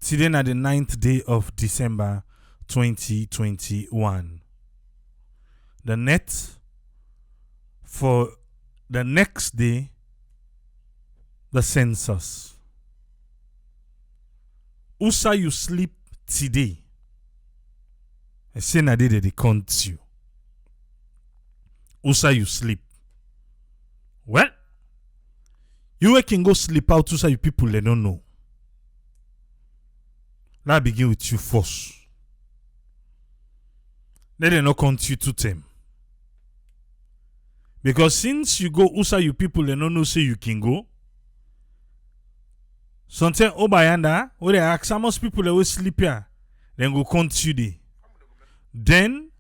Today na the 9th day of December 2021. The net for the next day, the census. Usa you sleep today. I say na day they count you. Usa you sleep. Well, you can go sleep out. Usa you people they don't know. Now begin with you first. Then they not count you to them. Because since you go, Usa you people they don't know say you can go. Sometimes Obayanda, where they ask some most people they will sleep here, then go count you there. Then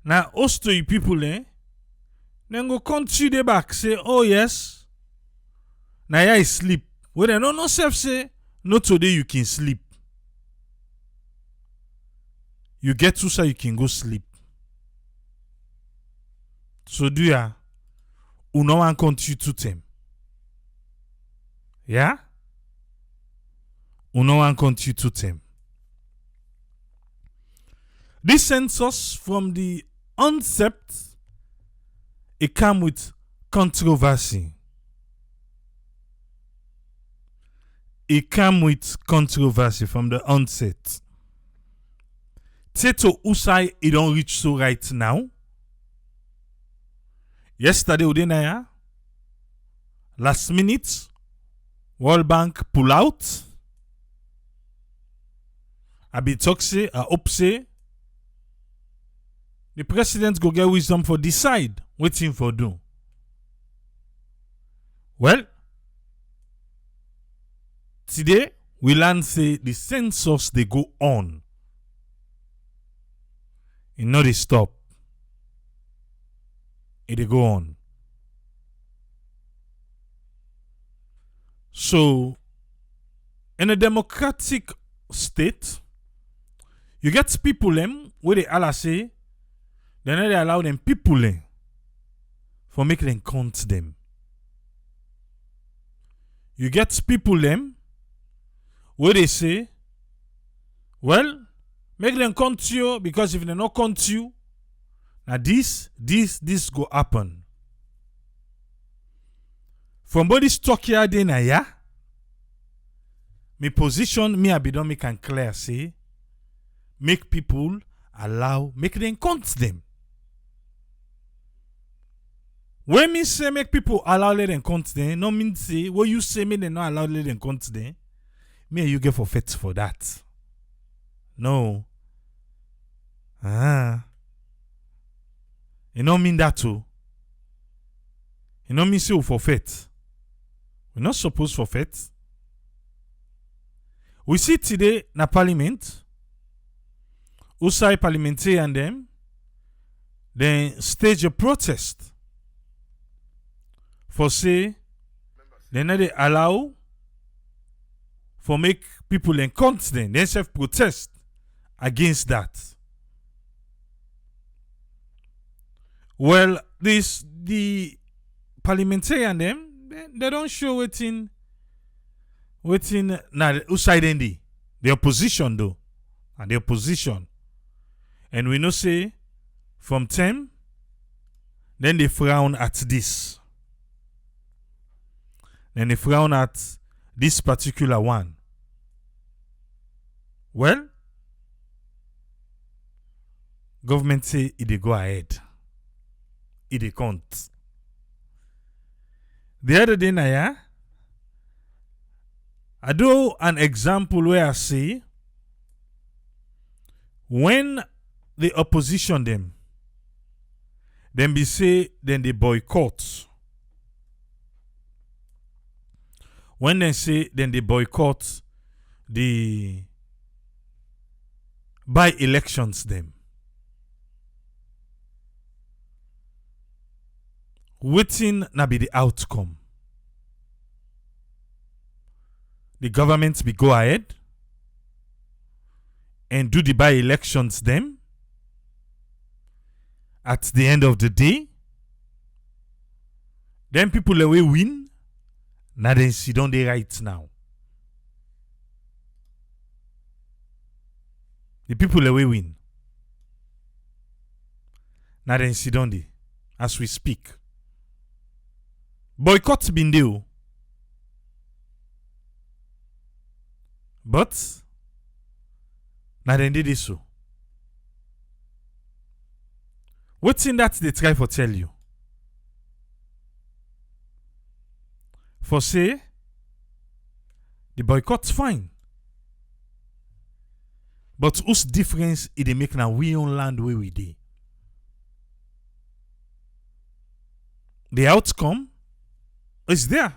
now also you people then go count you there back. Say, oh yes. Now I sleep. Where they no self say, no today you can sleep. You get to say you can go sleep. So do ya? No one count you to them. Yeah? No one count you to them. This census from the onset, it come with controversy. It come with controversy from the onset. Teto Usai, it don't reach so right now. Yesterday, Udenaya, last minute, World Bank pull out. I be talk say, I hope say, the president go get wisdom for decide waiting for do. Well, today we learn say the census they go on. It not they stop. It they go on. So, in a democratic state, you get people them where they all say, then they allow them people them for making them count them. You get people them where they say, well, make them count you because if they not count you, now this go happen. From body stock here then ya, me position me I be don't make and clear say, make people make them count them. When me say make people allow let them count them, no mean say what you say me they not allow let them count them. Me and you get forfeit for that. No. It don't mean that too. It don't mean say we forfeit. We're not supposed to forfeit. We see today na parliament. Usai parliamentarian them. Then stage a protest. For say they not they allow for make people and count them. They self protest against that. Well, the parliamentarian them they don't show waiting now who side in the opposition though. And the opposition. And we know say from them then they frown at this. Then they frown at this particular one. Well, government say it they go ahead. It they count. The other day, I do an example where I say when the opposition them be say then they boycott. When they say then they boycott the by elections them. Waiting na be the outcome. The government be go ahead and do the by elections them. At the end of the day, then people away win. Now then sit on the right now. The people away win. Now then sit down there as we speak. Boycotts been there. But now then did this so. What's in that they try for tell you? For say the boycott's fine. But whose difference it they make now we on land where we dey? The outcome is there.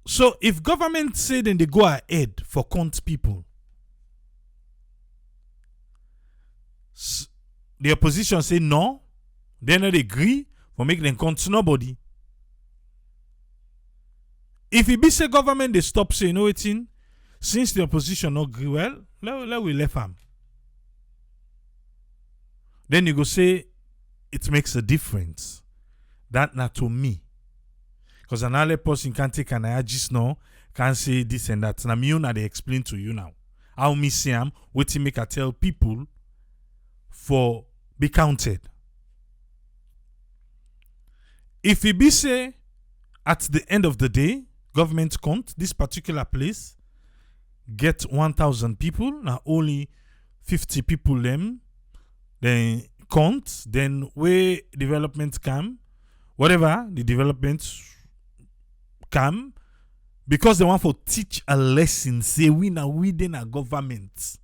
So if government say then they go ahead for count people, the opposition say no, they not agree for make them count nobody. If it be say government they stop saying no waiting, since the opposition not agree well, let we left them. Then you go say it makes a difference. That not to me. Because another person can take an just now, can say this and that. Now me they explain to you now. How me see am, what to make I tell people for be counted. If it be say at the end of the day, government count this particular place get 1,000 people, now only 50 people them then count, then where development come, whatever the development come, because they want to teach a lesson, say we now within a government.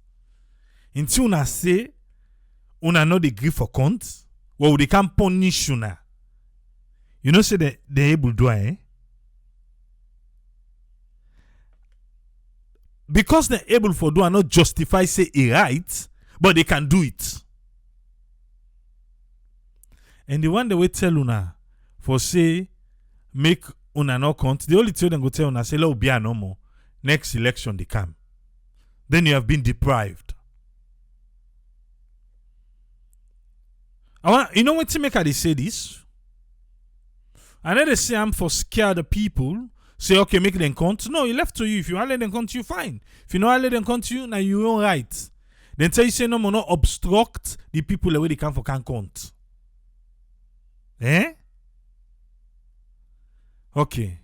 Until una say una not agree for count, well they can punish you now. You know say they able to do it. Because they're able for do and not justify say it right, but they can do it. And the one they will tell una for say make una no count, the only thing they go tell una say let be no more. Next election they come. Then you have been deprived. You know what to make her they say this? And then they say I'm for scare the people. Say okay, make them count. No, it left to you. If you want let them count, you fine. If you know let them count you, now you own right. Then tell you say no more, no obstruct the people the way they can count. Eh? Okay.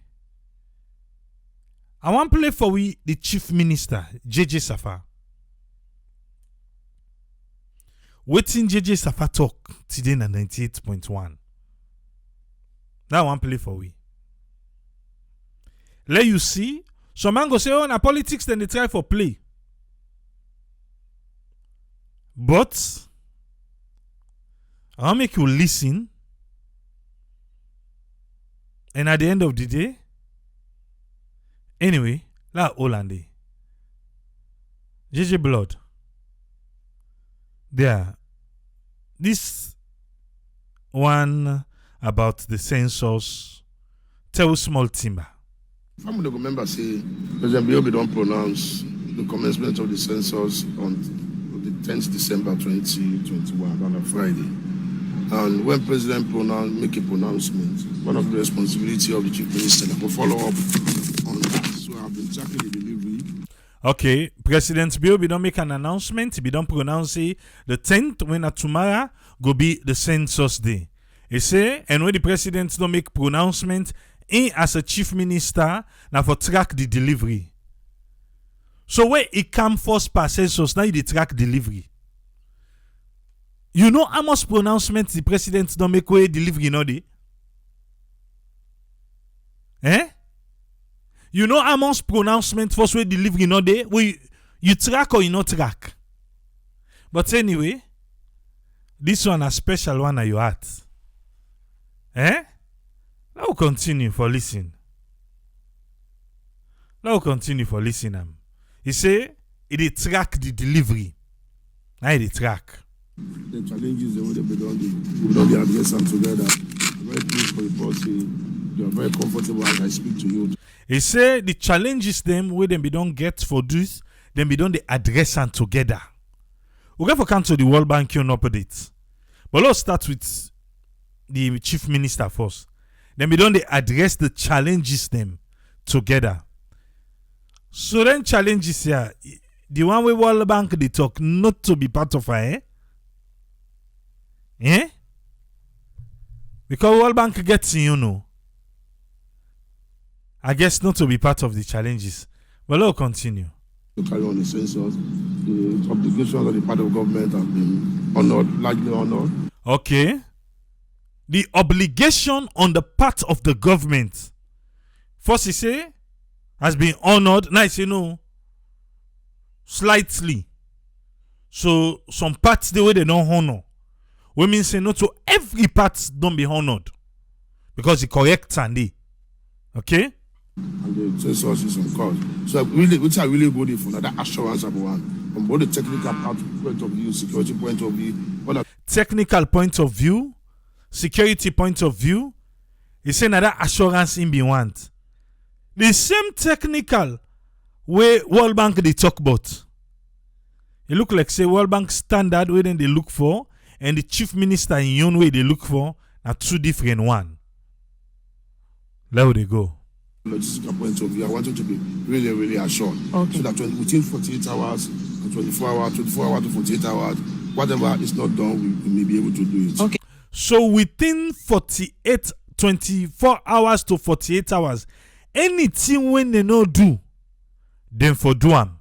I want to play for we the Chief Minister, Jusu Saffa. Waiting Jusu Saffa talk today na 98.1. Now I want to play for we. Let you see. Some man go say, oh, na politics, then they try for play. But I'll make you listen. And at the end of the day, anyway, la Hollande. JJ Blood. There. This one about the census. Tell small timber. Some of the members say President Biobi don't pronounce the commencement of the census on the 10th December 2021 on a Friday. And when President make a pronouncement, one of the responsibility of the Chief Minister to follow up on that. So I've been tracking the delivery. Okay, President Biobi don't make an announcement. He don't pronounce it the 10th when tomorrow go be the census day. He say, and when the president don't make pronouncement, he as a chief minister now for track the delivery. So where it come first per census, now you track delivery. You know how much pronouncement the president don't make way delivery no day? Eh? You know how much pronouncement first way delivery no day? You track or you not track? But anyway, this one a special one at your heart. Eh? Let us continue for listen. Let us continue for listen. He say, it track the delivery. Now it track. The challenges that we don't be addressed together. I'm very pleased for the policy. You are very comfortable as I speak to you. He say the challenges them where them be don't get for this, them be don't they address them together. We go for cancel the World Bank on update. But let's start with the Chief Minister first. Then we don't they address the challenges them together. So then challenges here, the one way World Bank they talk not to be part of her, because World Bank gets I guess not to be part of the challenges. But let's continue. To carry on the census, the obligations on the part of government have been honored, largely honored. Okay. The obligation on the part of the government, first he say, has been honored. Now he say no, slightly. So some parts the way they don't honor. We mean say no to every part don't be honored. Because the correct and they. Okay? And the census is on course. So really, which are really good for that assurance of one. From both the technical point of view, security point of view. Technical point of view, security point of view, he say that assurance in be want. The same technical way World Bank they talk about. It look like say World Bank standard way then they look for, and the chief minister in your way they look for are two different one. There they go. Logistical point of view, I want you to be really, really assured. Okay. So that within 48 hours, 24 hours to 48 hours, whatever is not done, we may be able to do it. Okay. So within 24 hours to 48 hours, anything when they no do, then for do them.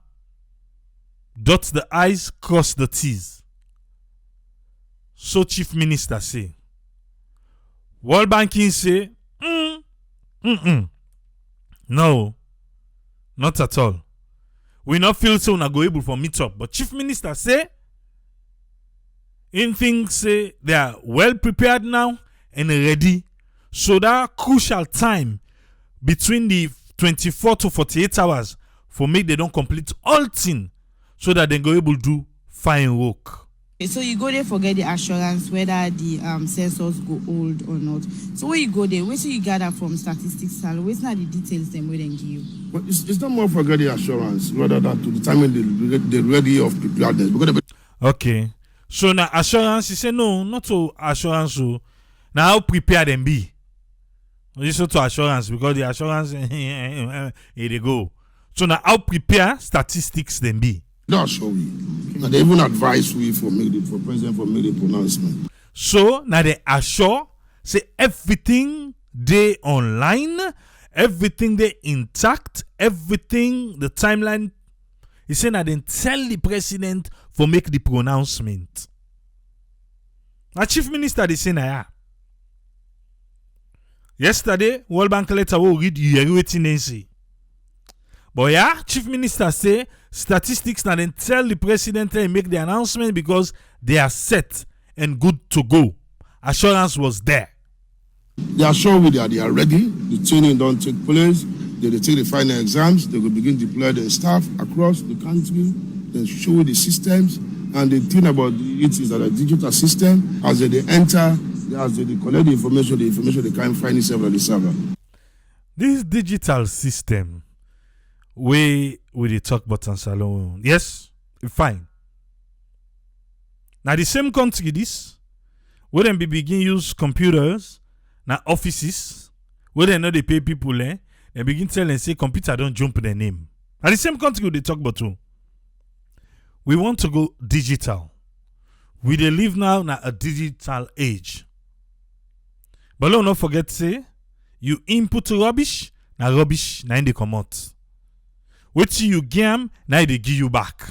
Dot the I's, cross the T's. So Chief Minister say. World Banking say, no, not at all. We not feel so not go able for meet up. But Chief Minister say, in things say they are well prepared now and ready. So that crucial time between the 24 to 48 hours for me they don't complete all thing so that they go able to do fine work. So you go there forget the assurance whether the census go old or not. So when you go there, what you gather from statistics, what's not the details them we then give you? But it's not more forget the assurance rather than to determine the ready of preparedness. Okay. So now assurance, you say no, not to assurance. So now how prepared them be? Just to assurance because the assurance here they go. So now how prepare statistics them be? That's show we. And they even advise we for president for make the pronouncement. So now they assure say everything they online, everything they intact, everything the timeline. He said that then tell the president for make the pronouncement. Now chief minister they say na. Yesterday, World Bank letter will read you waiting and see. But yeah, chief minister say statistics now then tell the president and make the announcement because they are set and good to go. Assurance was there. They are sure that they are ready. The training don't take place. They take the final exams. They will begin to deploy their staff across the country. They show the systems. And the thing about it is that a digital system, as they enter, as they collect the information they can't find itself on the server. This digital system, we talk about in salon. Yes, fine. Now the same country this, where them begin use computers, now offices, where they know they pay people, they begin tell and say computer don't jump their name. Now the same country they talk about too. We want to go digital. We they live now in a digital age. But don't forget say you input rubbish, now rubbish now they come out. What you game, now they give you back.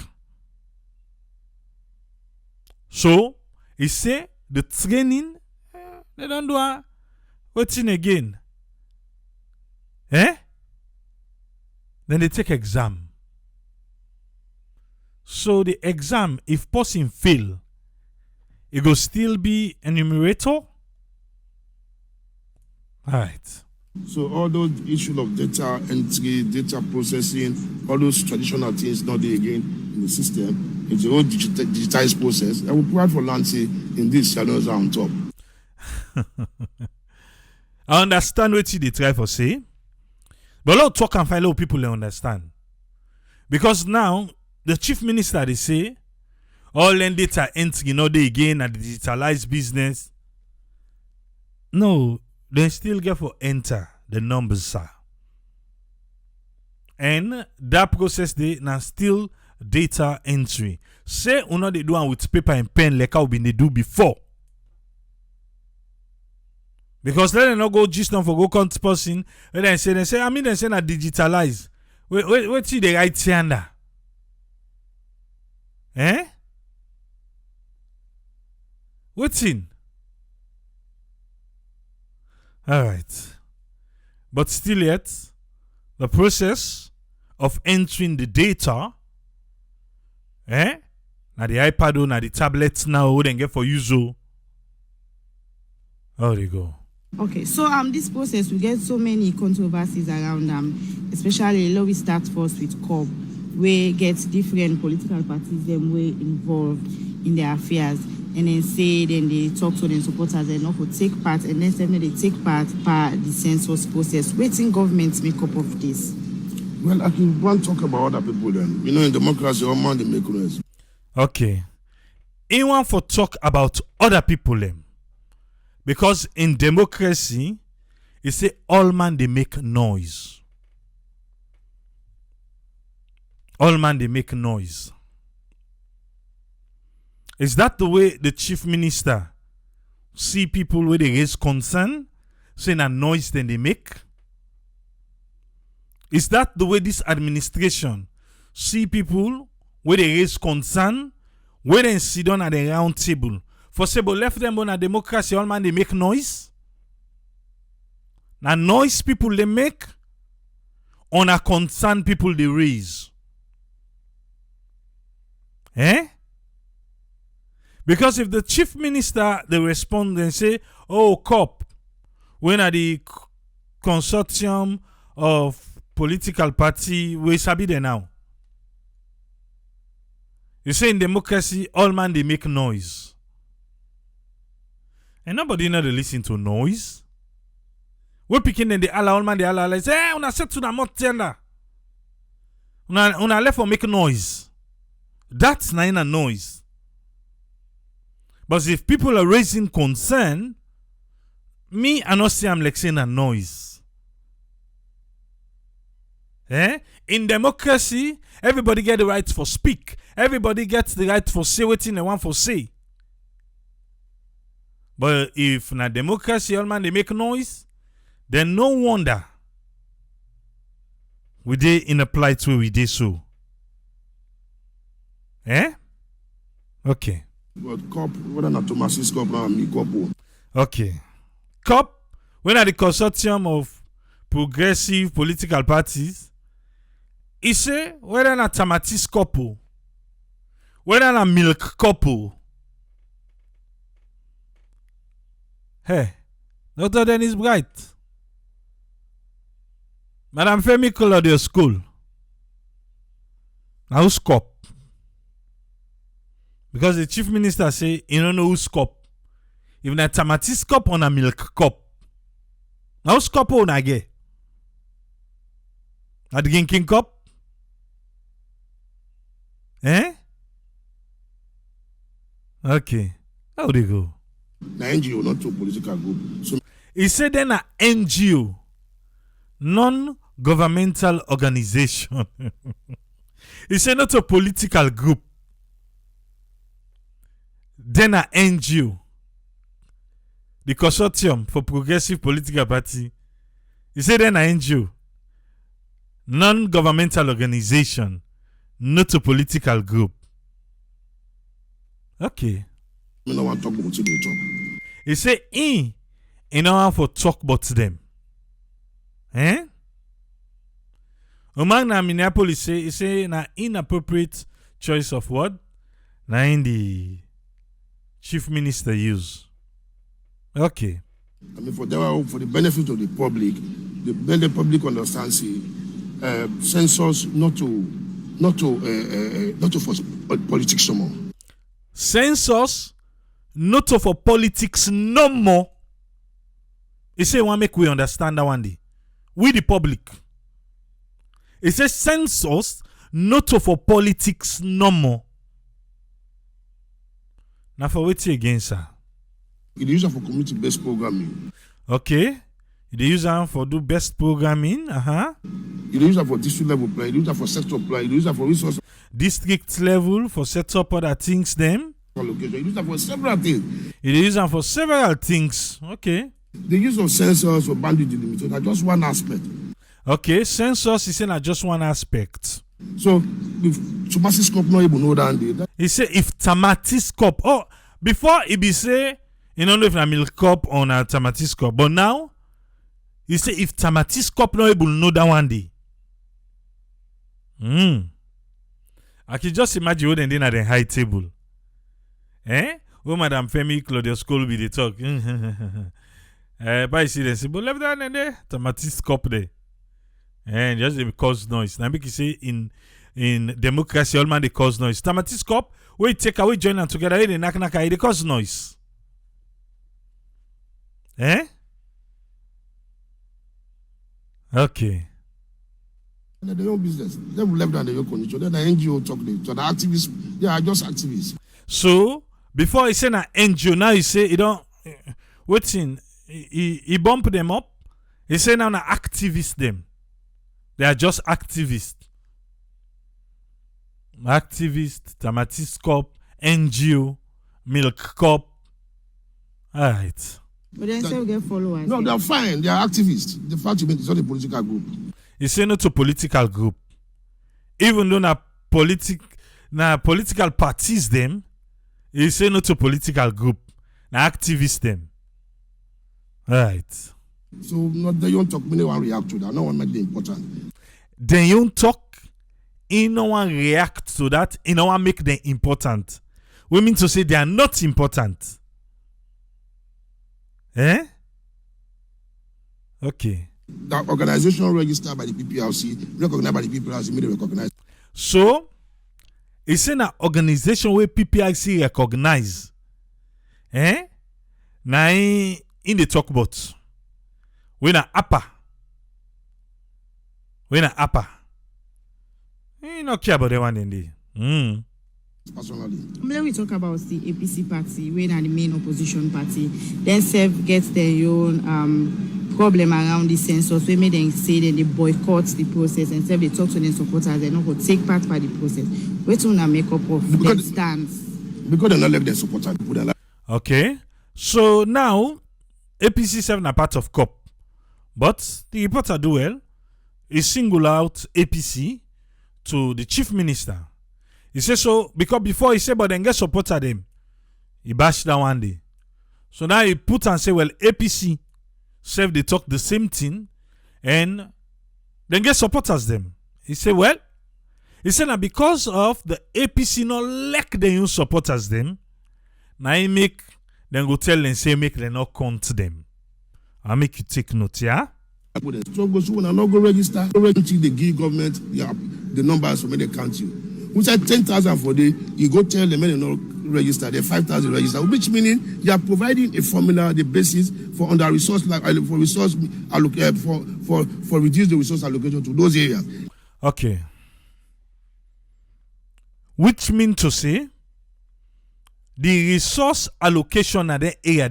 So he say the training they don't do what's in again. Then they take exam. So the exam, if person fail, it will still be a numerator. Alright. So all those issues of data entry, data processing, all those traditional things not there again in the system. It's a whole digitized process. I will provide for Lancy in these channels on top. I understand what they try for say. But a lot of talk and find a lot of people they understand. Because now the chief minister they say all the data entry not there again at the digitalized business. No, they still get for enter the numbers, sir. And that process they now still data entry. Say una they do one with paper and pen like how we they do before. Because let them not go just not for go count person. And then say they say na digitalize. Wait see the right hand. Eh? What's in? Alright. But still yet, the process of entering the data, na the iPad or na the tablets now we then get for use. How they go? Okay, so this process we get so many controversies around especially we start first with COPPP, where get different political parties them way involved in their affairs, and then they talk to their supporters and not take part, and then suddenly they take part the census process. Waiting governments make up of this. Well, I can want to talk about other people then. In democracy, all man they make noise. Okay. Anyone for talk about other people them. Because in democracy, you say all man they make noise. All man they make noise. Is that the way the chief minister see people where they raise concern, saying a noise then they make? Is that the way this administration see people where they raise concern, where they sit down at the round table? For example, left them on a democracy, all man they make noise. Now noise people they make, on a concern people they raise. Because if the chief minister they respond and say, "Oh, COPPP, when are the consortium of political party we sabi there now?" You say in democracy, all man they make noise. And nobody know they listen to noise. We picking in the all man, the Allah say, "Hey, una set to the mouth tender. Una left for make noise." That's not a noise. But if people are raising concern, me I not say I'm like saying a noise. In democracy, everybody get the right for speak. Everybody gets the right for say what they want for say. But if na democracy all man they make noise, then no wonder we dey in a plight where we dey so. Okay. But COPPP, whether not Tamatis COPPP or me COPPP. Okay. COPPP, when are the consortium of progressive political parties, he say whether not Tamatis COPPP, whether not milk COPPP. Hey, Dr. Dennis Bright. Madam Femi called your school. Now who's COPPP? Because the chief minister say, you don't know who's COPPP. If na Tamatis COPPP on a milk COPPP. Now who's COPPP on a gay? At the King COPPP? Okay. How they go? The NGO, not to political group. So he said then a NGO, non-governmental organization. He said not a political group. Then a NGO, the Consortium for Progressive Political Party. He said then a NGO, non-governmental organization, not a political group. Okay. I don't want to talk about it. He say in order for talk about them. Among na Minneapolis he say na inappropriate choice of word. Na in the chief minister use. Okay. I mean, for the benefit of the public, then the public understands census not to for politics no more. Census not for politics no more. He say one make we understand that one day. We the public. He says census not for politics no more. Now for what's again, sir? It is for community-based programming. Okay. They use them for do best programming. You use them for district level plan. You use them for sector plan. You use them for resource District level for set up other things. Them. allocation. You use them for several things. They use them for several things. Okay. The use of census or boundary delimitation are just one aspect. Okay. Census is not just one aspect. So if Tamatis COPPP not able to know that He say if Tamatis COPPP. Oh, before he be say, you don't know if na milk COPPP or na Tamatis COPPP. But now, he say if Tamatis COPPP not able to know that one day. I can just imagine what they did at the high table. Madam Femi Claudius Cole be the talk. But you see they say, but left down and there, Tamatis COPPP there. And just they cause noise. Now, because say in democracy, all man they cause noise. Tamatis COPPP, we take away join them together, they knock they cause noise. Okay. And their own business. They will left down their own condition. Then the NGO talk to the activists. They are just activists. So before he say na NGO, now he say he don't waiting. He bump them up. He say now na activists them. They are just activists. Activists, Tamatis COPPP, NGO, Milk COPPP. Alright. But then say we get followers. No, they are fine. They are activists. The fact you mean it's not a political group. He say no to political group. Even though na political parties them, he say no to political group. Na activists them. Alright. So not they don't talk, me no one react to that. No one make it important. Then you talk, no one react to that, no one make them important. We mean to say they are not important. Okay. The organization registered by the PPLC, recognized by the PPLC, made it recognized. So, it's an organization where PPLC recognize. Now in the talk about. We na upper. You not care about the one in there. Personally. When we talk about the APC party, we are the main opposition party. Then SEF gets their own problem around the census. We made them say that they boycott the process and SEF they talk to their supporters. They not go take part by the process. We to make up of that stance. Because they not like their supporters. Okay. So now APC 7 are part of COPPP. But the reporter do well. He single out APC to the chief minister. He said so because before he said, but then get supported them. He bashed that one day. So now he put and say, well, APC self they talk the same thing and then get supporters them. He said, well, he said now because of the APC not like the new supporters them, now he make then go tell them say make them not count them. I'll make you take note, yeah? Struggle so when I not go register, they give government the numbers for me they count you. We said 10,000 for day, you go tell them when they not register, they're 5,000 register, which meaning you are providing a formula, the basis for under resource for resource for reduce the resource allocation to those areas. Okay. Which mean to say the resource allocation at the area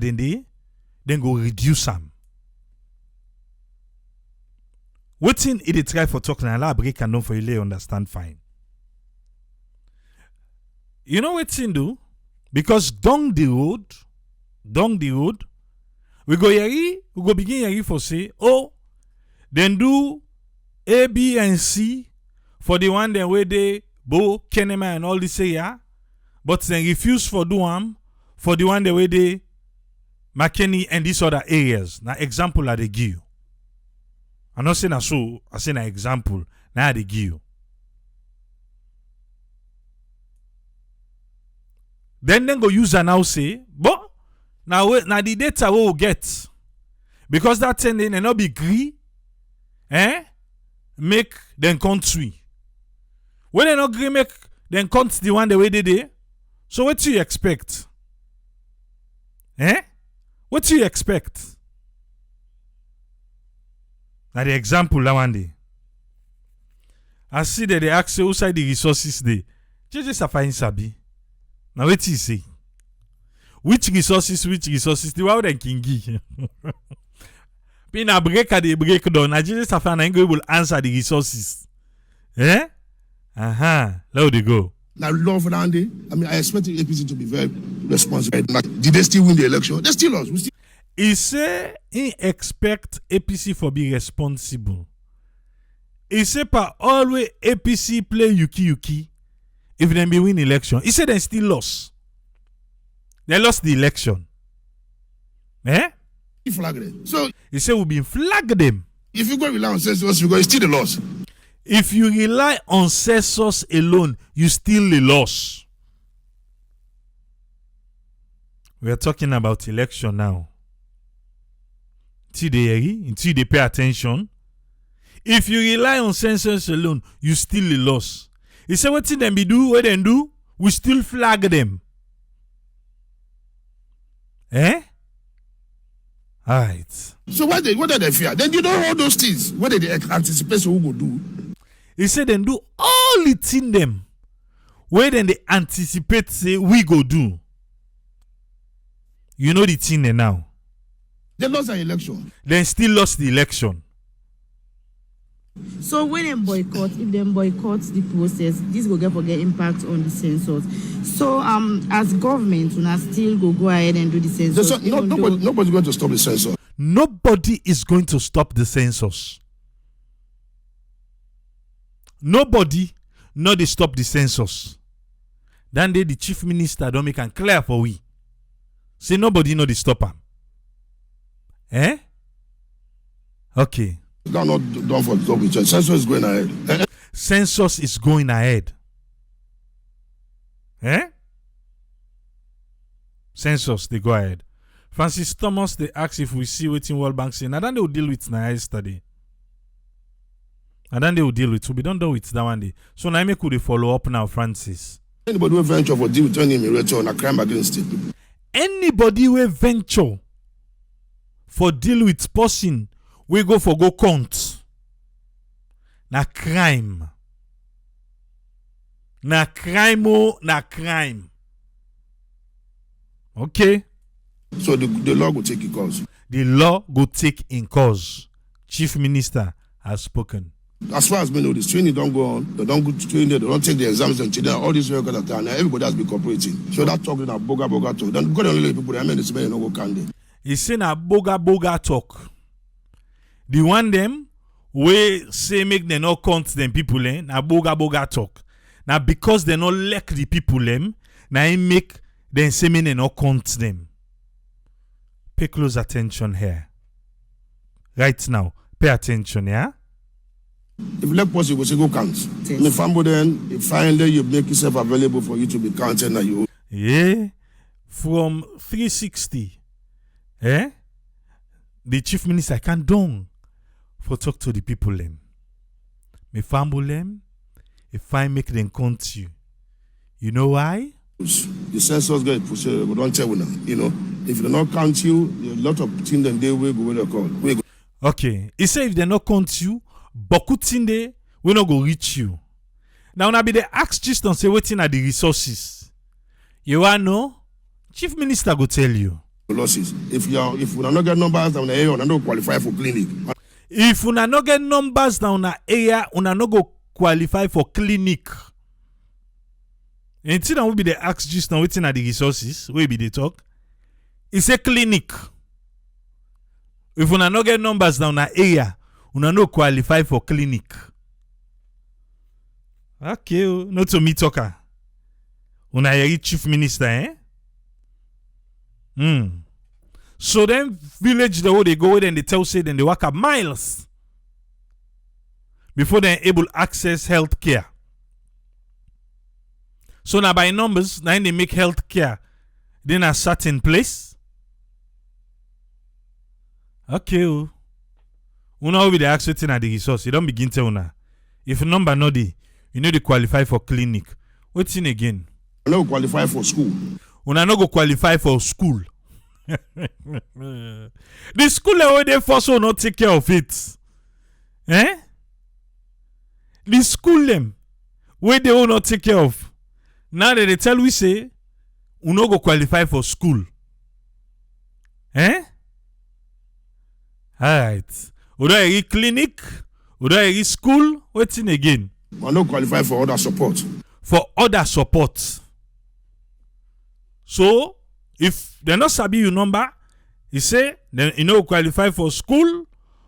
then go reduce them. What thing it try for talking and I'll break and don't for you understand fine. You know what thing do? Because down the road, we go begin here for say, oh, then do A, B, and C for the one then where they Bo, Kenema and all this area, but then refuse for do for the one the way they McKinney and these other areas. Now example are they give you. I'm not saying so, I say an example. Now they give you. Then go use and now say, but now the data we will get. Because that thing they not be agree, make them country. When they not agree, make them count the one the way they did. So what do you expect? What do you expect? Now the example that one day. I see that they ask you outside the resources they. Jusu Saffa in Sabi. Now what you say? Which resources? The one that can give. Pin a break at the breakdown. Na Jusu Saffa na will answer the resources. Eh? Let they go. Now, Lord Fernande, I expect the APC to be very responsible. Did they still win the election? They still lost. He say he expect APC for be responsible. He say pa always APC play yuki if they be win election. He say they still lost. They lost the election. Eh? He flagged them. So he say we been flag them. If you go rely on census, you go still the loss. If you rely on census alone, you still the loss. We are talking about election now. Until they pay attention. If you rely on census alone, you still the loss. He said, what them be do? What they do? We still flag them. Eh? Alright. So what did they fear? Then you know all those things. What did they anticipate who will do? He said then do all the thing them. Where then they anticipate say we go do. You know the thing there now. They lost an election. Then still lost the election. So when they boycott, if they boycott the process, this will get impact on the census. So as government, we now still go ahead and do the census. Nobody's going to stop the census. Nobody is going to stop the census. Nobody not they stop the census. Then the chief minister don't make it clear for we. Say nobody not they stop him. Eh? Okay. Don't for the census is going ahead. Census is going ahead. Eh? Census, they go ahead. Francis Thomas, they ask if we see what in World Bank saying. And then they will deal with now yesterday. And then they will deal with. So we don't do it that one day. So now could they follow up now, Francis? Anybody will venture for deal with turning him on a crime against state people. Anybody will venture for deal with person, we go for go count. Na crime. Na crime. Okay? So the law will take in cause. The law will take in cause. Chief Minister has spoken. As far as we know, this training don't go on. They don't go to training. They don't take the exams and children. All these records are done. Everybody has been cooperating. So that talking about boga talk. Then go down the people. I mean, it's very no go candy. He's saying a boga talk. The one them we say make them not count them people na boga talk. Now because they not like the people now he make them say me not count them. Pay close attention here. Right now, pay attention, yeah? If let possible, say go count. Yes. If finally you make yourself available for you to be counted, now you. Yeah, from 360, the chief minister can down for talk to the people Me famble them, if I make them count you. You know why? The census guy push don't tell now. You know, if they not count you, a lot of things then they will go where they call. Okay, he say if they not count you, beaucoup thing we not go reach you. Now na be the ask just and say waiting at the resources. You want know? Chief Minister go tell you. Losses. If we not get numbers down the area, we not qualify for clinic. If we not get numbers down the area, we not go qualify for clinic. And till now we be the ask just now waiting at the resources. We be the talk. It's a clinic. If we not get numbers down the area, we not qualify for clinic. Okay, not to me talker. Una hear chief minister, So then village the way they go then they tell say then they walk up miles before they're able to access health care. So now by numbers, now they make health care then a certain place. Okay. Una will be the accessing at the resource. You don't begin to una. If number not the, you know they qualify for clinic. What's in again? You no qualify for school. Una no go qualify for school. The school where they first will not take care of it. The school them where they will not take care of. Now that they tell we say, we no go qualify for school. Alright. Would I clinic? Would I school? What's in again? I not qualify for other support. For other support. So, if they're not sabi your number, you say, then you know qualify for school,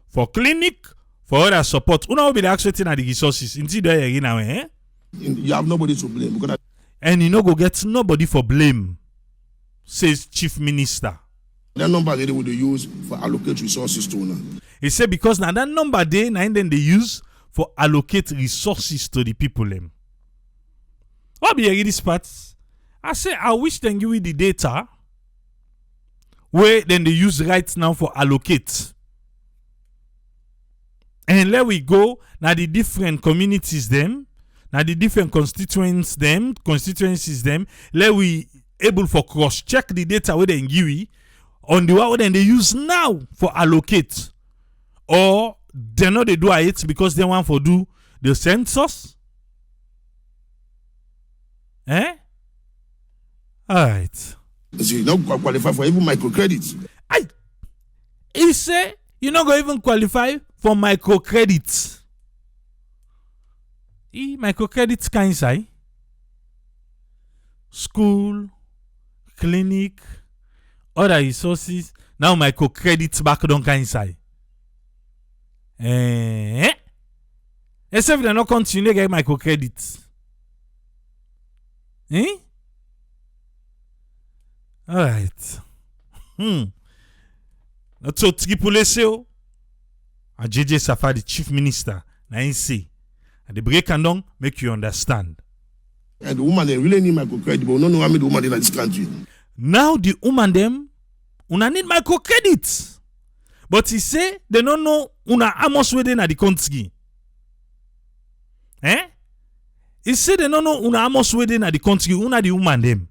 for clinic, for other support. You know be the actual thing at the resources. Until there you now, eh? You have nobody to blame. And you know go get nobody for blame, says Chief Minister. That number they would use for allocate resources to now. He said because now that number they then they use for allocate resources to the people. What be this part? I say I wish they give you the data where then they use right now for allocate. And let we go now the different communities them, now the different constituencies them, let we able for cross check the data where they give you on the one then they use now for allocate. Or they know they do it because they want to do the census. Eh? Alright. So you don't qualify for even microcredit. He say you not going even qualify for microcredit. Microcredit can say school, clinic, other resources. Now microcredit back don't can say. Except they not continue get microcredit. Alright. That's what Tripoli say. And Jusu Saffa, the Chief Minister, now he say. And the break and down make you understand. And the woman they really need microcredit, but we don't know how many women in this country. Now the woman them una need microcredit. But he say they don't know una how much we in the country. He say they don't know una how much we in the country, una the woman them.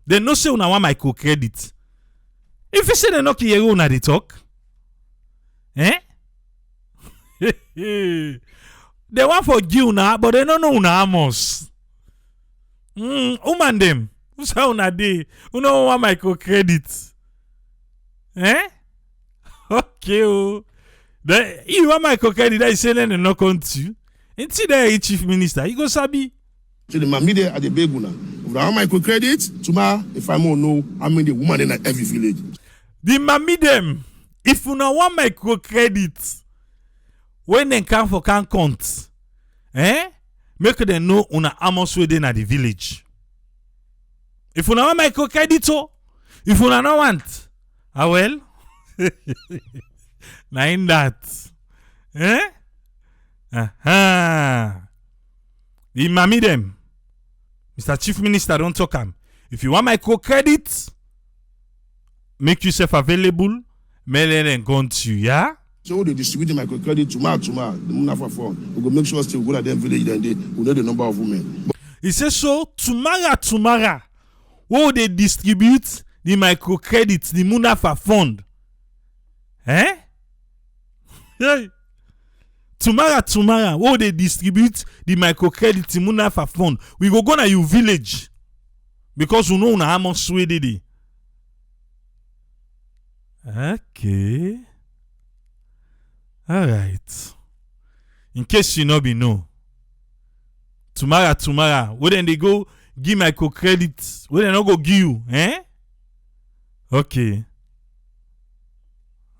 They no say una want microcredit. If you say they no hear una they talk. They want for give una, but they don't know una how much. Woman them. Who say una dey? Una want microcredit. Okay, oh. You want microcredit that is saying they no come to. Until there Chief Minister, you go sabi. So the mami there at the big una. If I want microcredit, tomorrow if I want know how many women in every village. The mami them, if una want microcredit, when they come for can count, make them know una how much we in the village. If una want microcredit, if una no want, well, na in that. The mami them, Mr. Chief Minister don't talk am. If you want microcredit, make yourself available, mail it and go to you, yeah? So they distribute the microcredit tomorrow, the money for phone. We go make sure still go to them village then they will know the number of women. He says so tomorrow, who they distribute the microcredit, the Munafa fund. Tomorrow, who they distribute the microcredit, the Munafa fund. We go to your village because we know how much we did it. Okay. Alright. In case you no be know. Tomorrow, where then they go give microcredit, where they not go give you, Okay.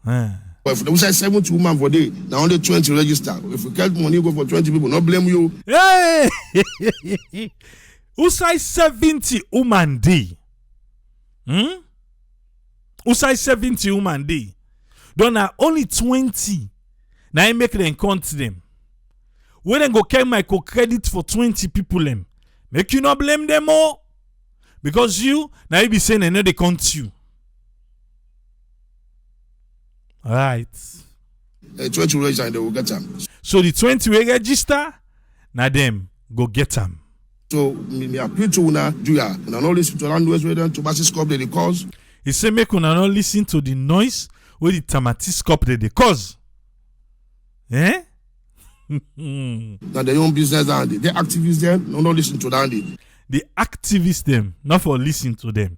But if we say 70 women for day, now only 20 register. If we get money go for 20 people, not blame you. Hey! Who say 70 woman day? Who say 70 woman day? Don't have only 20. Now I make them count them. When they go carry microcredit for 20 people them, make you not blame them all. Because you, now you be saying they know they count you. Alright. 20 register and they will get them. So the 20 will register, now them go get them. So me appeal to una do ya. Una not listen to landlords where them Tamatis COPPP they cause. He say make una not listen to the noise where the Tamatis COPPP they cause. Now their own business and they activists them, no not listen to them. The activists them, not for listen to them.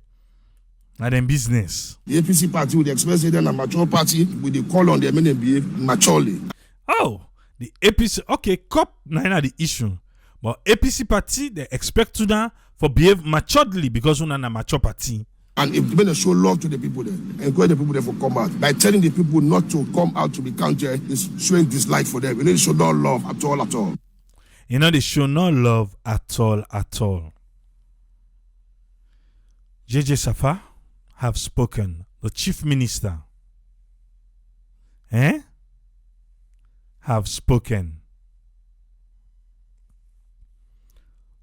And then business. The APC party with the express agent and mature party with the call on them and they behave maturely. Oh, the APC, okay, COP, not the issue. But APC party, they expect to now for behave maturely because we're not a mature party. And if they show love to the people there, encourage the people there for come out. By telling the people not to come out to be counted, is showing dislike for them. You know, they show no love at all, at all. You know, they show no love at all, at all. Jusu Saffa have spoken. The chief minister have spoken.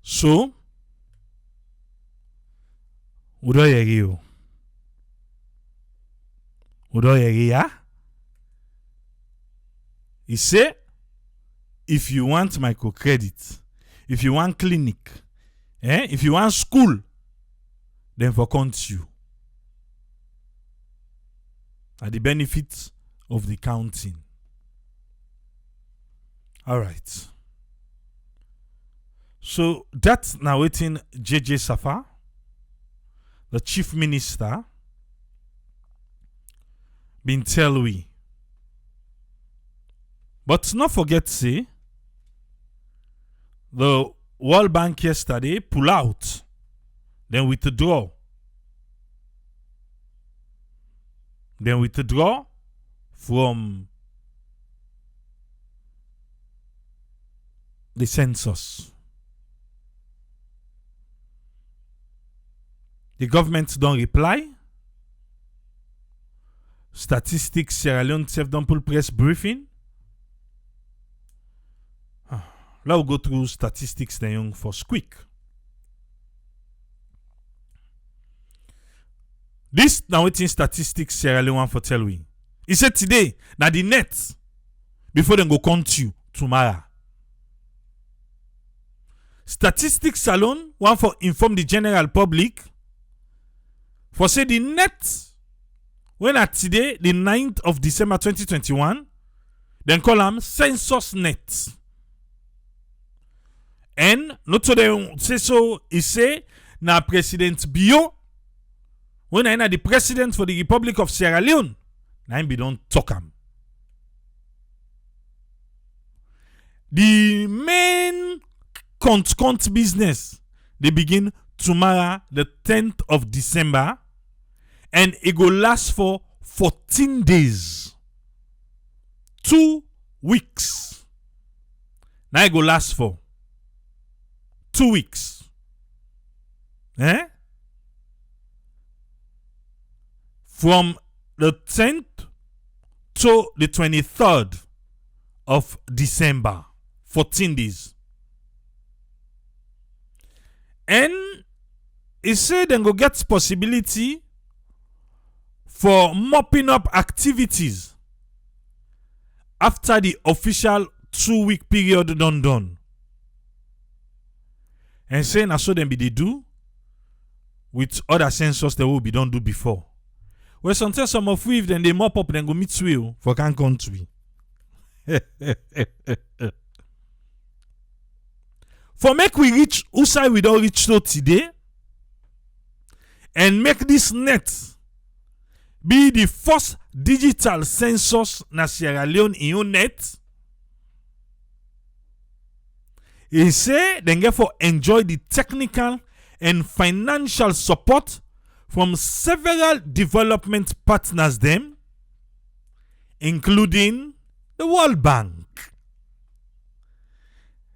So, Udoyerio. He said, if you want microcredit, if you want clinic, if you want school, then for count you. At the benefits of the counting. All right. So that's now waiting Jusu Saffa, the chief minister, been tell we. But not forget say, the World Bank yesterday pull out, then withdraw. Then withdraw from the census. The government don't reply. Statistics Sierra Leone self don't pull press briefing. Now we'll go through statistics then young for quick. This now waiting statistics Sierra Leone for tell we. He said today that the net before they go count you tomorrow. Statistics alone want for inform the general public for say the net when at today the 9th of December 2021 then call them census net. And not so they say so he say na President Bio when I am the president for the Republic of Sierra Leone, now be don't talk am. The main count business they begin tomorrow, the 10th of December, and it go last for 14 days, 2 weeks. Now it go last for 2 weeks. From the 10th to the 23rd of December, 14 days. And he said then go get possibility for mopping up activities after the official 2-week period done. And saying so then be they do with other census that will be done do before. Well, sometimes some of we then they mop up and go meet you for can country. For make we reach Usai we don't reach so today and make this net be the first digital census na Sierra Leone in your net. He say then get for enjoy the technical and financial support from several development partners them, including the World Bank,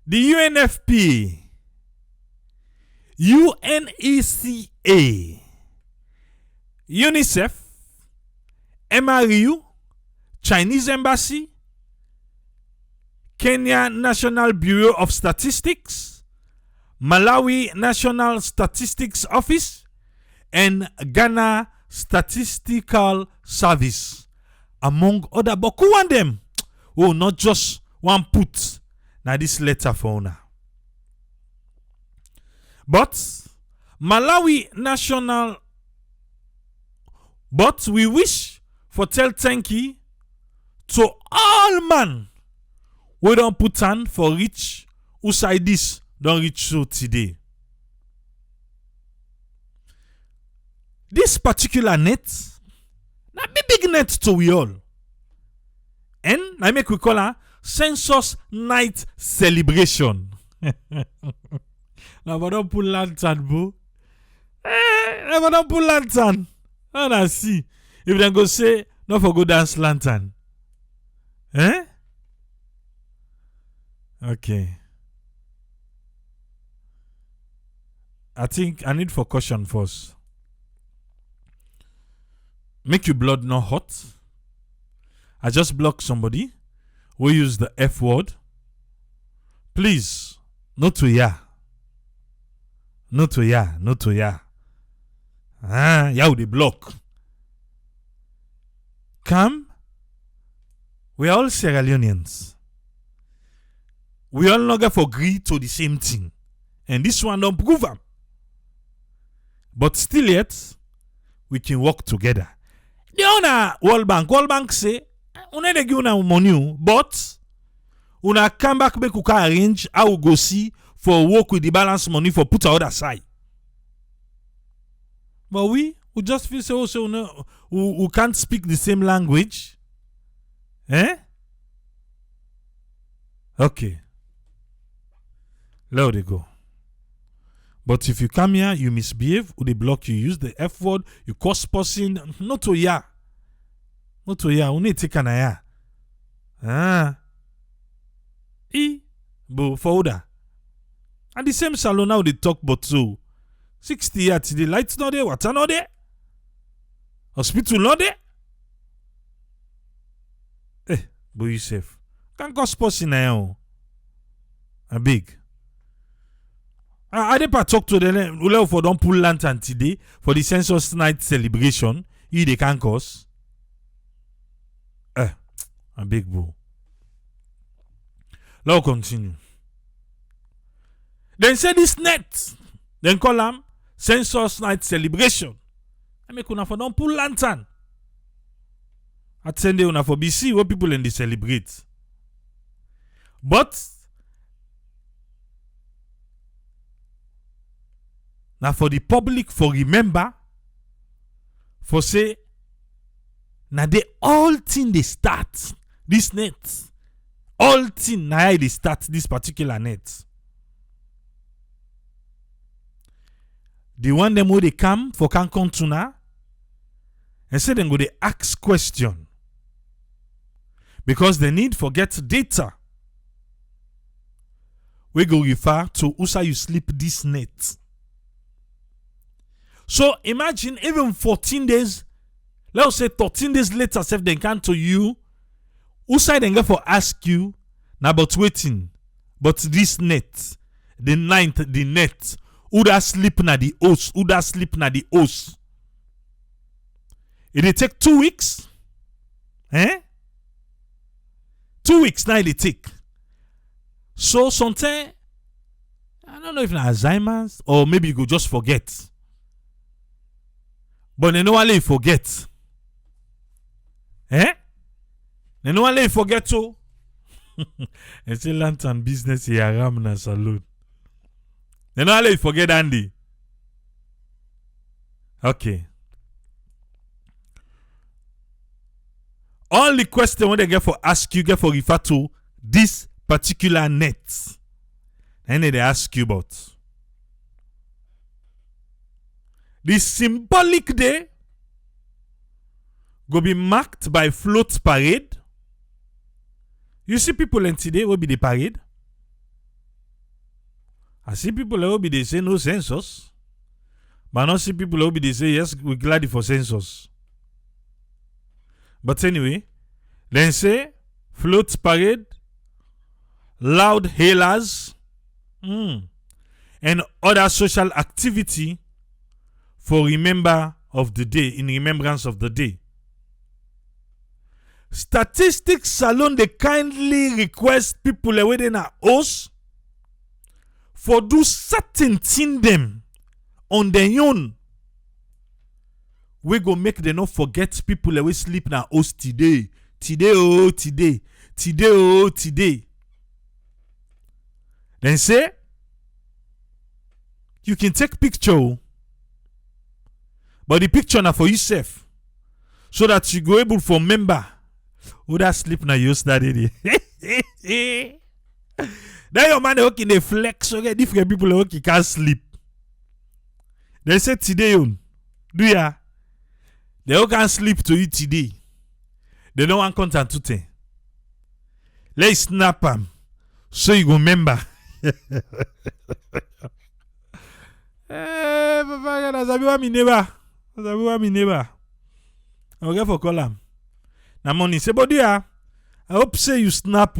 the UNFP, UNECA, UNICEF, MRU, Chinese Embassy, Kenya National Bureau of Statistics, Malawi National Statistics Office, and Ghana Statistical Service, among other. But who want them? Oh, not just one put. Now this letter for honor. But Malawi National. But we wish for tell thank you to all man we don't put on for reach who side this don't reach so today. this particular net, na big net to we all. And I make we call her Census Night Celebration. Now, don't pull lantern, bro. Never don't pull lantern. And I see. If they go say, not for go dance lantern. Eh? Okay. I think I need for caution first. Make your blood not hot. I just block somebody who use the F word. Please, not to ya. Not to ya. Not to ya. Ya the block. Come. We are all Sierra Leoneans. We all not get agree to the same thing. And this one don't prove them. But still yet, we can work together. The owner World Bank say, "Una dey give una money, but una come back make we can arrange how we go see for work with the balance money for put our other side." But we just feel so we can't speak the same language. Eh? Okay. Let it go. But if you come here, you misbehave, or they block you, use the F word, you curse person, not to ya. Not to ya, we need to take an ya. But for order. And the same salon now they talk but so 60 years the lights not there, water not there, hospital not there. But you safe. Can't cause person now. A big. I did not talk to them. We for don't pull lantern today for the Census Night celebration. They can cause. A big boo. Let's continue. Then say this net. Then call them Census Night celebration. I make una for don't pull lantern. At Sunday una for BC where people in they celebrate. But now for the public for remember for say now they all thing they start this net. All thing now they start this particular net. The one them where they come for can come to now and say them go they ask question. Because they need for get data. We go refer to who say you sleep this net. So imagine even 14 days, let's say 13 days later, if they come to you, who say they go for ask you, now but waiting, but this net, the ninth, the net, who that sleep na the host, who that sleep na the host. It take 2 weeks, 2 weeks now they take. So sometimes, I don't know if it's Alzheimer's or maybe you go just forget. But they know why you forget. They know why you forget so. It's a lantern business here, Ramna Salute. They know why you forget Andy. Okay. All the question when they get for ask you, get for refer to this particular net. And they ask you about. This symbolic day go be marked by float parade. You see people in today will be the parade. I see people will be they say no census. But I don't see people will be they say yes, we're glad for census. But anyway, then say float parade, loud hailers, and other social activity for remember of the day, in remembrance of the day. Statistics Salon they kindly request people within a house for do certain thing them on their own. We go make them not forget people away sleep na house today. Today oh today. Today oh today. Then say you can take picture. But the picture now for yourself. So that you go able for member. Who that sleep now you study. Then your man okay they flex. Okay, different people okay can't sleep. They say today do ya? They all can't sleep to eat today. They don't want content today. Let's snap them. So you go remember. Papa, that's my neighbor. My neighbor. I'm going for call him. Now money say, but yeah, I hope say you snap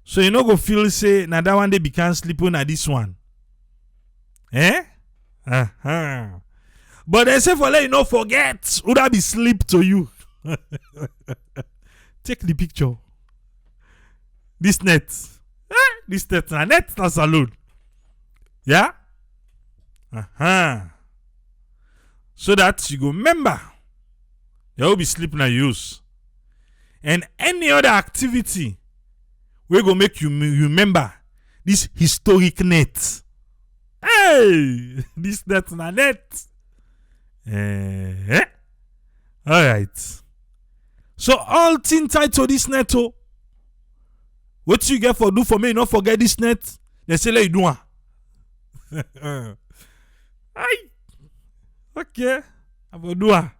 so you no go feel say now that one day become sleep on this one. Uh-huh. But they say for let you not forget, would that be sleep to you? Take the picture. This net. This net na salon. Yeah? Uh-huh. So that you go remember. There will be sleep na use. And any other activity we go make you remember this historic net. Hey! This net na net. Alright. So all things tied to this net. What you get for do for me, not forget this net. They say let you do one. Aye. Okay. I will do one.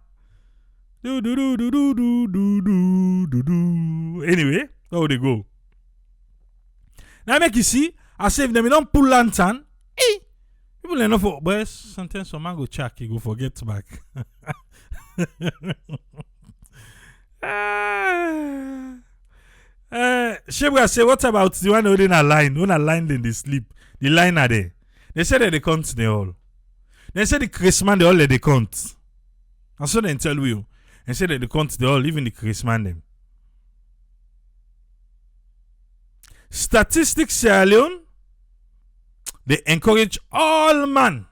Do. Anyway, how would they go? Now make you see, I say if them don't pull lantern, people enough for but sometimes some man go check, he go forget back. Shebra say, what about the one holding a line? When a line then they sleep. The line are there. They say that they count they all. They say the Christmas they all let they count. And so they tell you. They say that they count they all, even the Christmas them. Statistics Sierra Leone, they encourage all man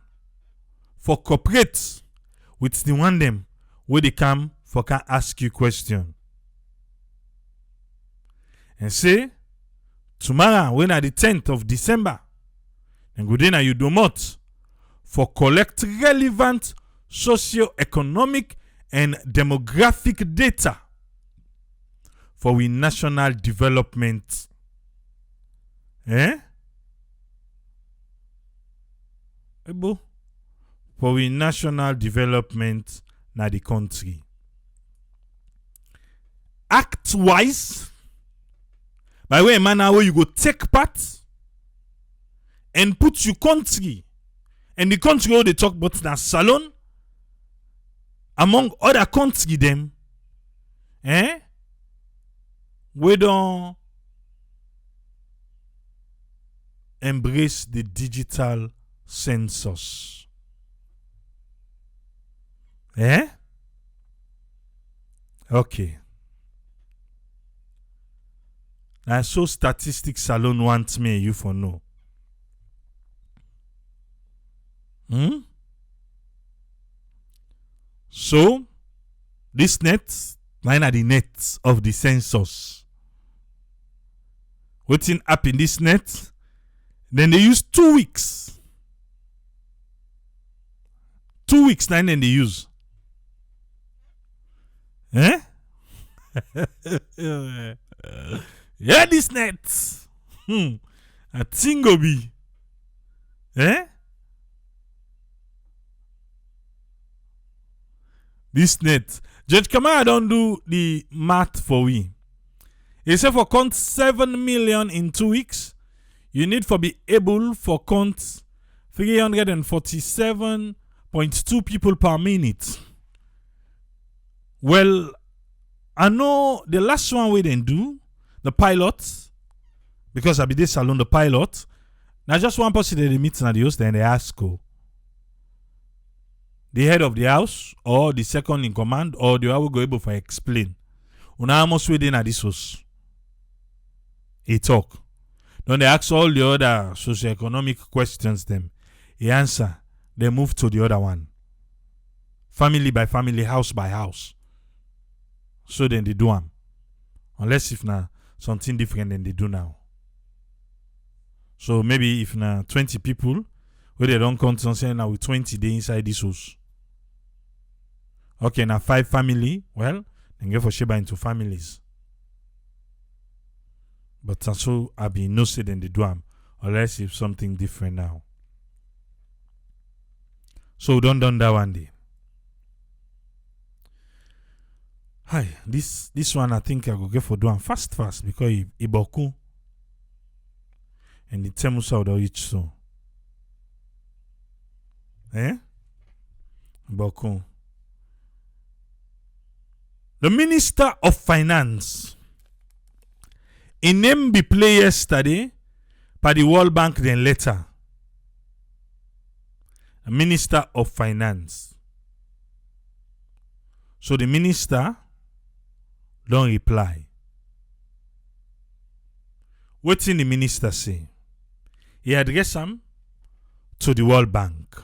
for cooperate with the one them where they come for can ask you question. And say, tomorrow, when at the 10th of December, and go then you do not for collect relevant socio-economic and demographic data for we national development. For we national development na the country. Act wise, by way manner where you go take part and put your country and the country where they talk about na salon among other country them we don't embrace the digital census. Okay. Now so statistics alone want me you for know. So this net, mine are the net of the census. What's in up in this net? Then they use 2 weeks. 2 weeks then they use. Yeah, this net. A tingo be. This net. Judge Kamara don't do the math for we. He said for count 7 million in 2 weeks, you need for be able for count 347.2 people per minute. Well, I know the last one we didn't do, the pilot, because I be this salon the pilot. Now just one person they meet at the house, then they ask the head of the house or the second in command or the one will go able to explain. Una almost waiting at this house. He talk. Then they ask all the other socioeconomic questions them. He answer. They move to the other one. Family by family, house by house. So then they do them. Unless if now something different than they do now. So maybe if now 20 people, where they don't count something now with 20 they inside this house. Okay, now 5 family. Well, then get for Sheba into families. But so I be no say than the do unless it's something different now. So don't done that one day. Hi, this one I think I go get for doing fast because it boku. And the temusa would each so. Boku. The Minister of Finance. In name be play yesterday by the World Bank then later. The Minister of Finance. So the minister don't reply. What did the minister say? He addressed him to the World Bank.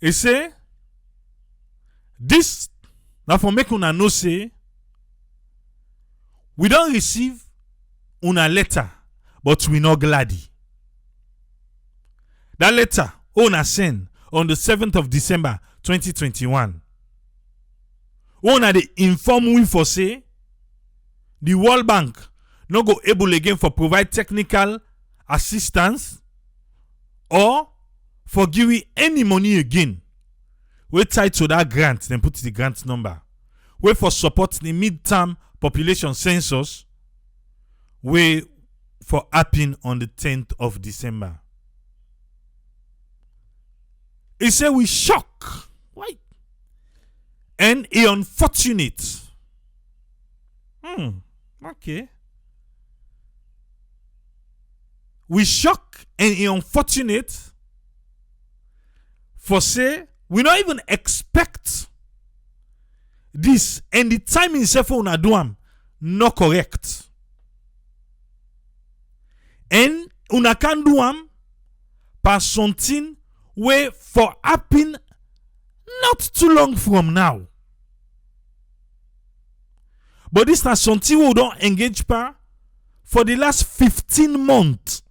He say, this, now for make una know say, we don't receive una letter, but we not glady. That letter, una send on the 7th of December 2021. Una they inform we for say, the World Bank no go able again for provide technical assistance or for give we any money again. We tied to that grant, then put the grant number. We for support the midterm population census. We for happen on the 10th of December. He said we shock. Why? And he unfortunate. Okay. We shock and he unfortunate for say we not even expect this and the time itself una do am not correct. And una can do am par something way for happen not too long from now. But this is something we don't engage par for the last 15 months.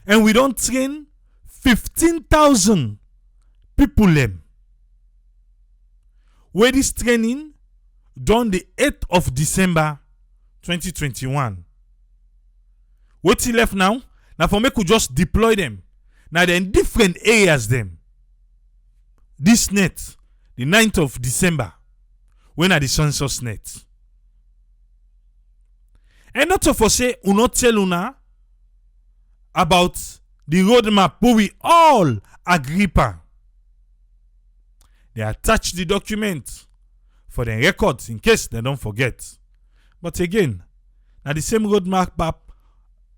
And we don't train 15,000 people them. Where this training done the 8th of December 2021. What's left now? Now for me could just deploy them. Now they're in different areas them. This net, the 9th of December, when are the census net. And not to for say, we not tell una about the roadmap where we all agree upon. They attach the document for the records in case they don't forget. But again, now the same roadmap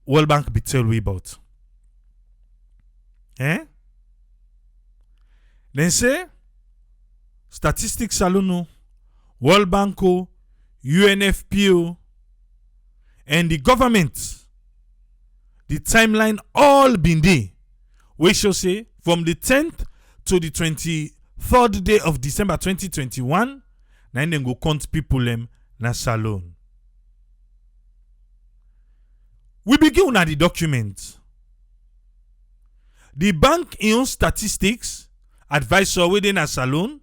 World Bank be tell we about. Then say statistics alone, World Bank, UNFPO, and the government. The timeline all been there. We shall say from the 10th to the 23rd day of December 2021, then they go count people them na salon. We begin at the document. The bank in own statistics advisor within a salon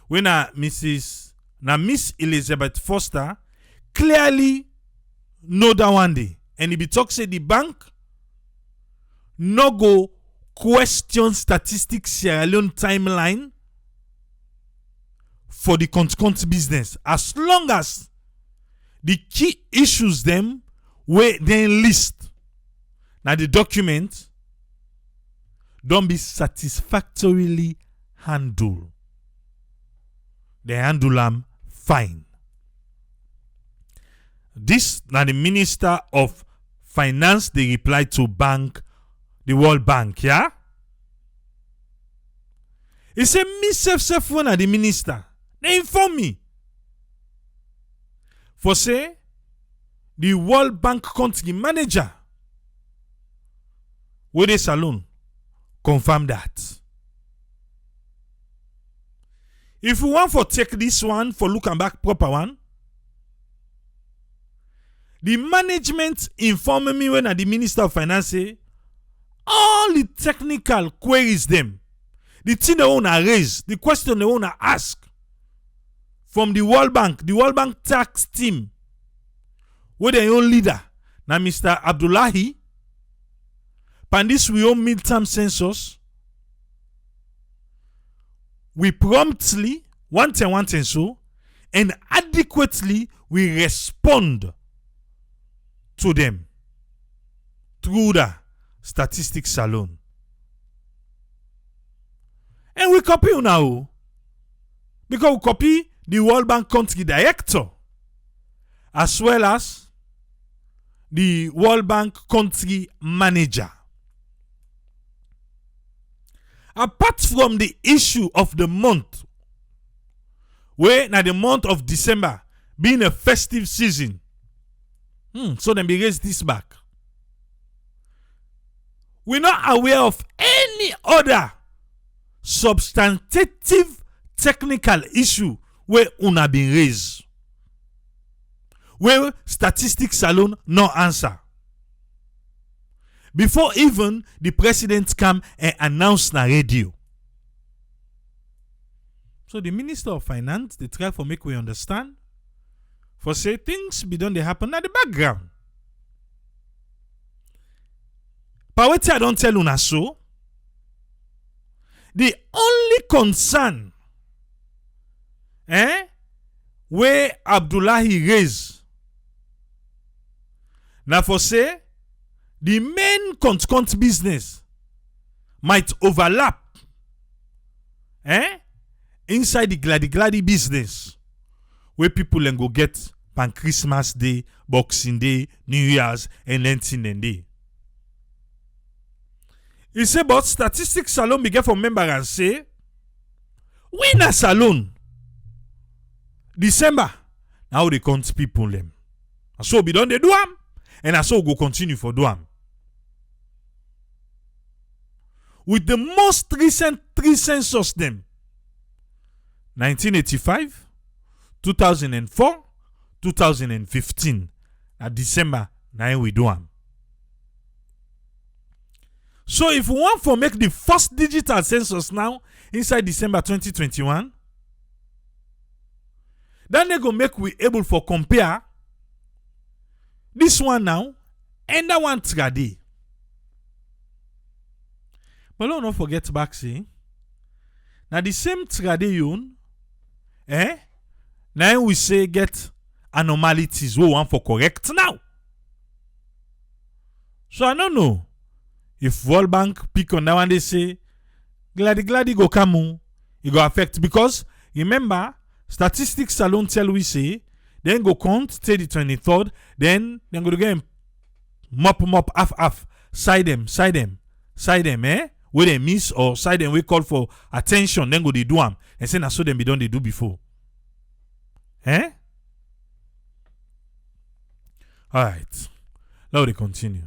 when Miss Elizabeth Foster clearly know that one day. And if he talk say the bank no go question statistics Sierra Leone timeline for the count business as long as the key issues them where they list. Now the document don't be satisfactorily handled. They handle them fine. This now the Minister of Finance they reply to bank, the World Bank, yeah? He said, me self one at the minister. They inform me. For say, the World Bank country manager with a salon confirm that. If we want for take this one for look and back proper one, the management informed me when the Minister of Finance say, all the technical queries them, the thing they want to raise, the question they want to ask from the World Bank tax team, where their own leader, now Mr. Abdullahi, Pandis we own midterm census, we promptly, one thing so, and adequately we respond to them through the statistics salon. And we copy now, because we copy the World Bank country director as well as the World Bank country manager. Apart from the issue of the month, where now the month of December being a festive season, so then we raise this back. We're not aware of any other substantive technical issue where una been raised, where statistics alone no answer. Before even the president come and announce na radio. So the Minister of Finance, they try for make we understand, for say things be done they happen at the background. But what I don't tell una so, the only concern where Abdullahi raised, now for say the main count business might overlap inside the gladi business, where people then go get pan Christmas Day, Boxing Day, New Year's, and Lenten Day. He say, but statistics salon be get from member and say, we na salon December now they count people them. And so be done they do am, and so go continue for do am. With the most recent 3 census them, 1985, 2004, 2015, at December now we do am. So if we want to make the first digital census now inside December 2021, then they go make we able for compare this one now and that one trade. But don't forget back say, now the same tradition, now we say get anomalies we want for correct now. So I don't know if World Bank pick on that one, they say gladi go come, it go affect, because remember statistics salon tell we say then go count till the 23rd, then go again mop half side them where they miss, or side them we call for attention, then go they do them and say na so them be done they do before. Alright, now they continue.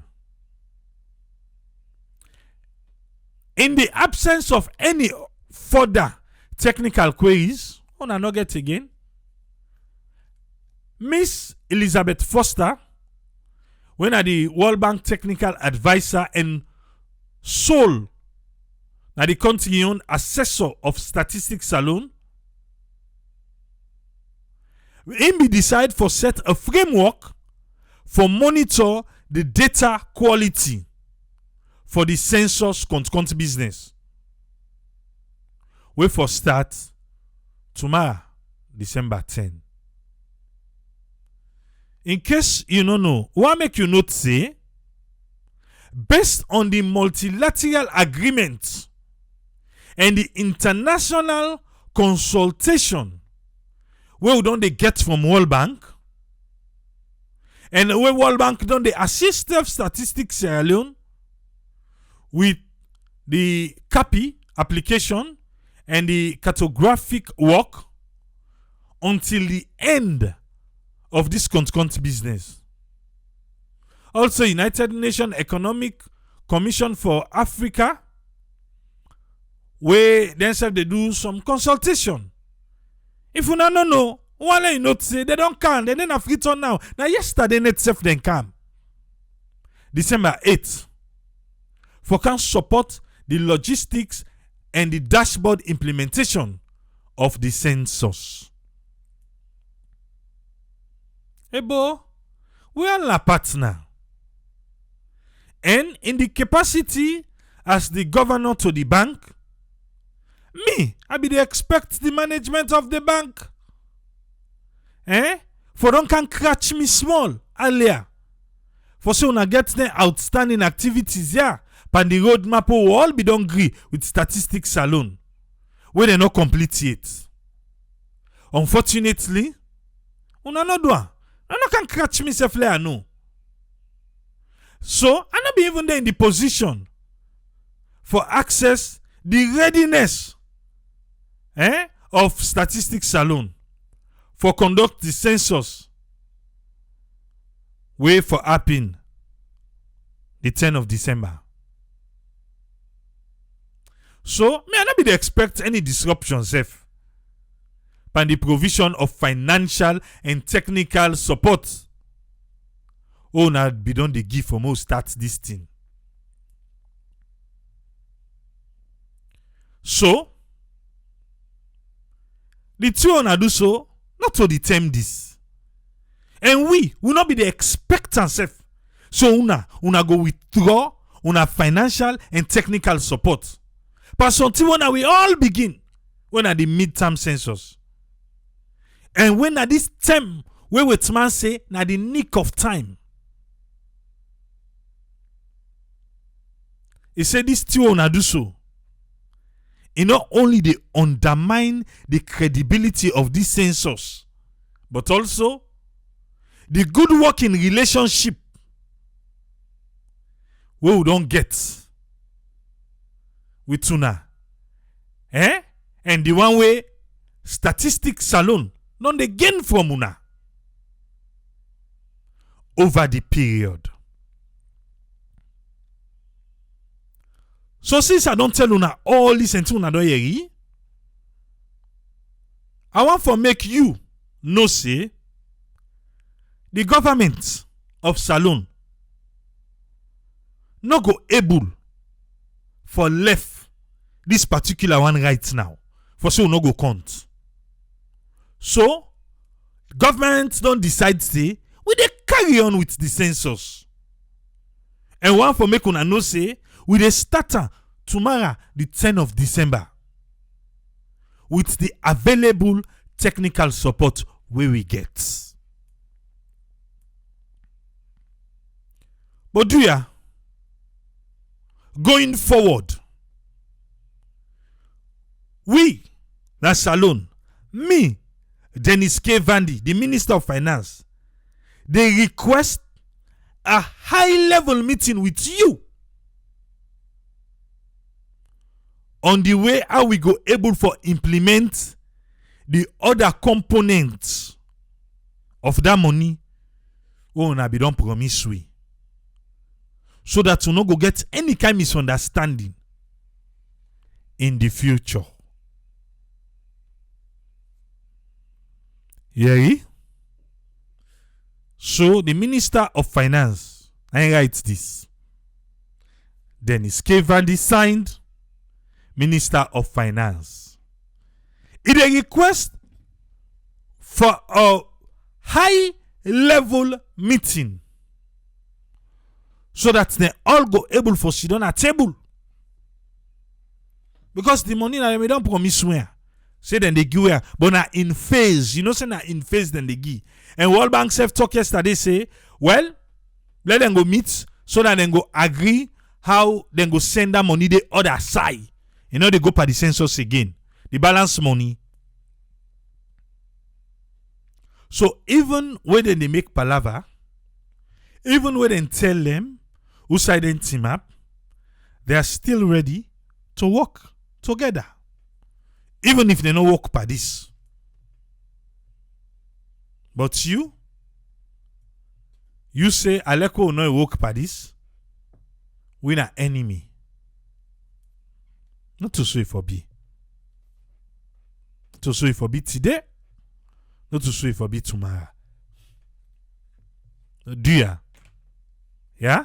In the absence of any further technical queries, on a nugget again, Miss Elizabeth Foster, when are the World Bank technical advisor and sole na the country owned assessor of statistics alone, him be decide for set a framework for monitor the data quality for the census count business. We for start tomorrow, December 10. In case you don't know, what make you note say, based on the multilateral agreement and the international consultation where we don't they get from World Bank, and where World Bank don't they assist statistics Sierra Leone with the COPPP application and the cartographic work until the end of this count business. Also, United Nations Economic Commission for Africa, where themselves they do some consultation. If you don't know, one you not say they don't come, they don't have return now. Now yesterday net self then come. December 8th. for can support the logistics and the dashboard implementation of the census. Ebo, we are a partner. And in the capacity as the governor to the bank, me, I be the expect the management of the bank. For don't can catch me small earlier. For so una get the outstanding activities here. Pan the roadmap will all be done agree with statistics alone. Where they not complete it. Unfortunately, una no do. I no can catch myself there no. So I not be even there in the position for access the readiness of statistics alone for conduct the census way for happen the 10th of December. So me I not be to expect any disruptions by the provision of financial and technical support. Oh, now be done the give for most start this thing. So the two on do so not to determine this. And we will not be the expectant self. So una go withdraw una financial and technical support. But until when we all begin when at the midterm census. And when at this term where we man say na the nick of time. He said this two on do so. It not only they undermine the credibility of this census, but also the good working relationship we don't get with una. And the one way statistics alone don't they gain from una over the period. So since I don't tell una all this until una don't hear, I want to make you know say the government of Salone no go able for left this particular one right now. For so no go count. So government don't decide say we dey carry on with the census. And one for make una know say we dey start tomorrow the 10th of December with the available technical support we get. But do ya going forward, we, that Salone, me, Dennis K. Vandy, the Minister of Finance, they request a high-level meeting with you on the way how we go able for implement the other components of that money we na be don promise we, so that we no go get any kind of misunderstanding in the future. Yeah. So the Minister of Finance, I write this. Dennis K. Vandy signed, Minister of Finance. It a request for a high-level meeting so that they all go able for sit down at table. Because the money that they don't promise where. Say then they give where. But now in phase. You know say now in phase then they give. And World Bank self talk yesterday say, well, let them go meet so that they go agree how they go send that money the other side. You know they go per the census again. The balance money. So even when they make palaver, even when they tell them who side and team up, they are still ready to work together. Even if they don't work per this. But you say Aleko will not work per this. We are enemy. Not to say for be. To say for be today. Not to say for be tomorrow. Do ya? Yeah?